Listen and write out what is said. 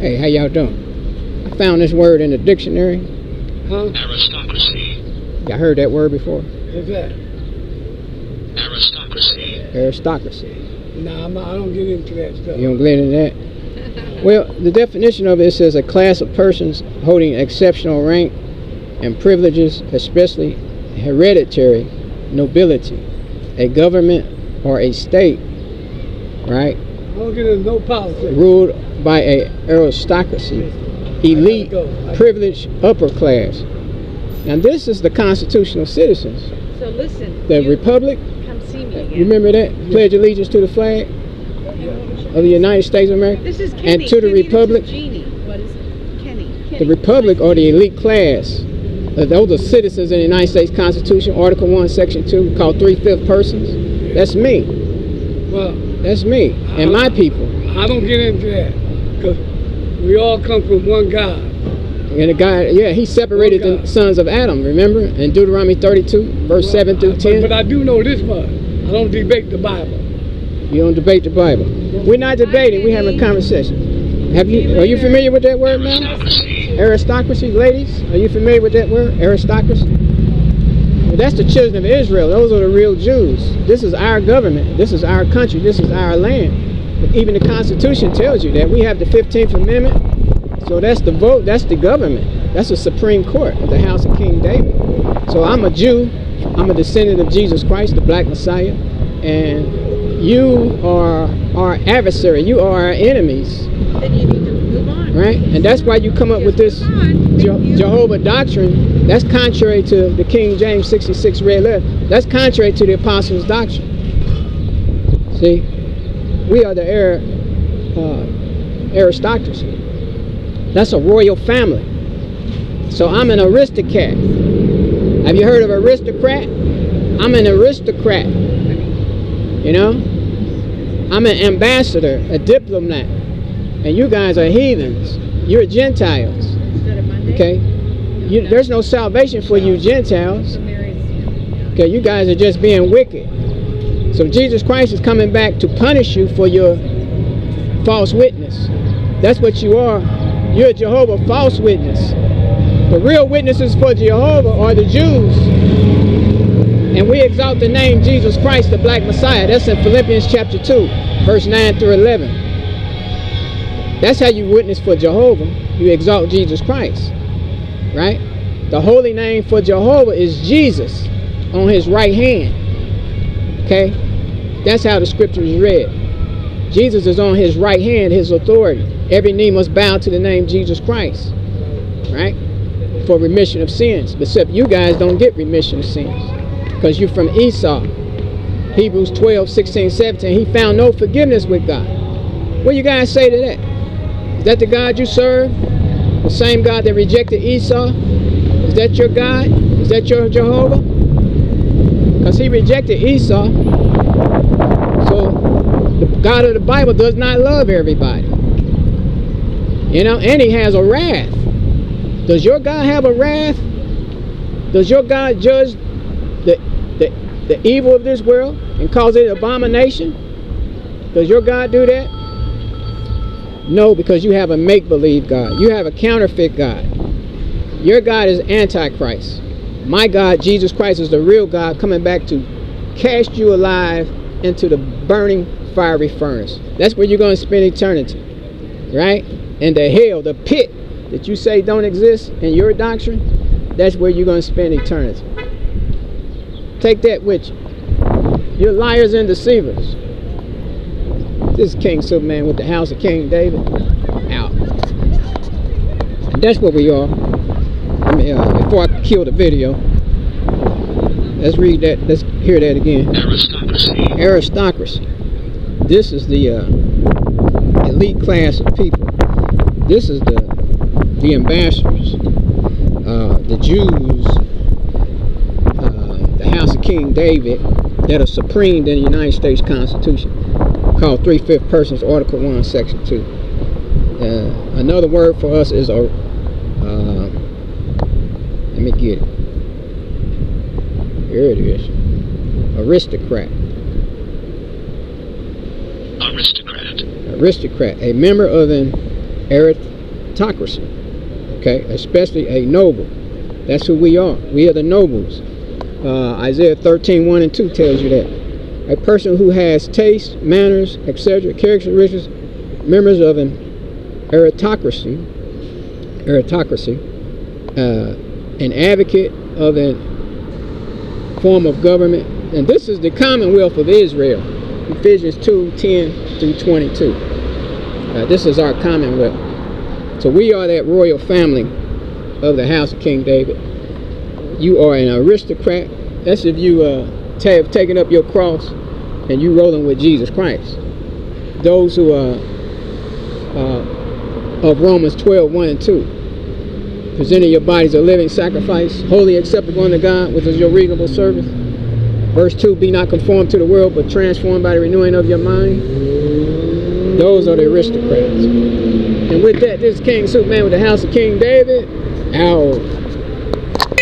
Hey, how y'all doing? I found this word in the dictionary. Huh? Aristocracy. Y'all heard that word before? What's that? Aristocracy. Aristocracy. Nah, I don't get into that stuff. You don't get into that? Well, the definition of it says a class of persons holding exceptional rank and privileges, especially hereditary nobility, a government or a state, right? I don't get into no politics. Ruled by a aristocracy, elite, privileged upper class. Now this is the constitutional citizens. So listen. The republic. Come see me again. You remember that? Yeah. Pledge allegiance to the flag of the United States of America. This is Kenny. And to the republic. This is Jeannie. What is it? Kenny. The republic or the elite class. Those are citizens in the United States Constitution, Article 1, Section 2, called 3/5 persons. That's me. Well, that's me and my people. I don't get into that because we all come from one God. And the guy, yeah, he separated the sons of Adam, remember? In Deuteronomy 32, verse 7 through 10. But I do know this much. I don't debate the Bible. You don't debate the Bible. We're not debating, we're having a conversation. Are you familiar with that word now? Aristocracy, ladies? Are you familiar with that word? Aristocracy? Well, that's the children of Israel. Those are the real Jews. This is our government. This is our country. This is our land. Even the Constitution tells you that. We have the 15th Amendment. So that's the vote, that's the government. That's the Supreme Court of the house of King David. So I'm a Jew. I'm a descendant of Jesus Christ, the Black Messiah. And you are our adversary. You are our enemies. Then you need to move on. Right? And that's why you come up with this Jehovah doctrine. That's contrary to the King James 66 red letter. That's contrary to the apostles' doctrine. See? We are the aristocracy. That's a royal family. So I'm an aristocrat. Have you heard of aristocrat? I'm an aristocrat. You know? I'm an ambassador, a diplomat. And you guys are heathens. You're Gentiles. Okay? There's no salvation for you Gentiles. Okay, you guys are just being wicked. So Jesus Christ is coming back to punish you for your false witness. That's what you are. You're a Jehovah false witness. The real witnesses for Jehovah are the Jews. And we exalt the name Jesus Christ, the Black Messiah. That's in Philippians chapter 2, verse 9 through 11. That's how you witness for Jehovah. You exalt Jesus Christ. Right? The holy name for Jehovah is Jesus on his right hand. Okay? That's how the scripture is read. Jesus is on his right hand, his authority. Every knee must bow to the name Jesus Christ, right? For remission of sins. But except you guys don't get remission of sins because you're from Esau. Hebrews 12, 16, 17. He found no forgiveness with God. What do you guys say to that? Is that the God you serve? The same God that rejected Esau? Is that your God? Is that your Jehovah? Because he rejected Esau. So the God of the Bible does not love everybody. You know, and he has a wrath. Does your God have a wrath? Does your God judge the evil of this world and cause it abomination? Does your God do that? No, because you have a make-believe God. You have a counterfeit God. Your God is Antichrist. My God, Jesus Christ, is the real God coming back to cast you alive into the burning fiery furnace. That's where you're going to spend eternity. Right? And the hell, the pit that you say don't exist in your doctrine, that's where you're going to spend eternity. Take that with you. You're liars and deceivers. This is King Superman with the house of King David. Out. And that's what we are. Before I kill the video, let's read that. Let's hear that again. Aristocracy. Aristocracy. This is the elite class of people. This is the ambassadors, the Jews, the house of King David that are supreme in the United States Constitution, called 3/5 persons, Article 1, Section 2. Another word for us is let me get it. Here it is. Aristocrat. Aristocrat. Aristocrat. A member of an aristocracy. Okay, especially a noble. That's who we are. We are the nobles. Isaiah 13:1 and 2 tells you that. A person who has taste, manners, etc., characteristics, members of an aristocracy, an advocate of a form of government. And this is the commonwealth of Israel. Ephesians 2:10 through 22. This is our commonwealth. So we are that royal family of the house of King David. You are an aristocrat. That's if you have taken up your cross and you rolling with Jesus Christ. Those who are of Romans 12:1 and 2. Presenting your bodies a living sacrifice, wholly acceptable unto God, which is your reasonable service. Verse 2, be not conformed to the world, but transformed by the renewing of your mind. Those are the aristocrats. And with that, this is King Superman with the house of King David. Out.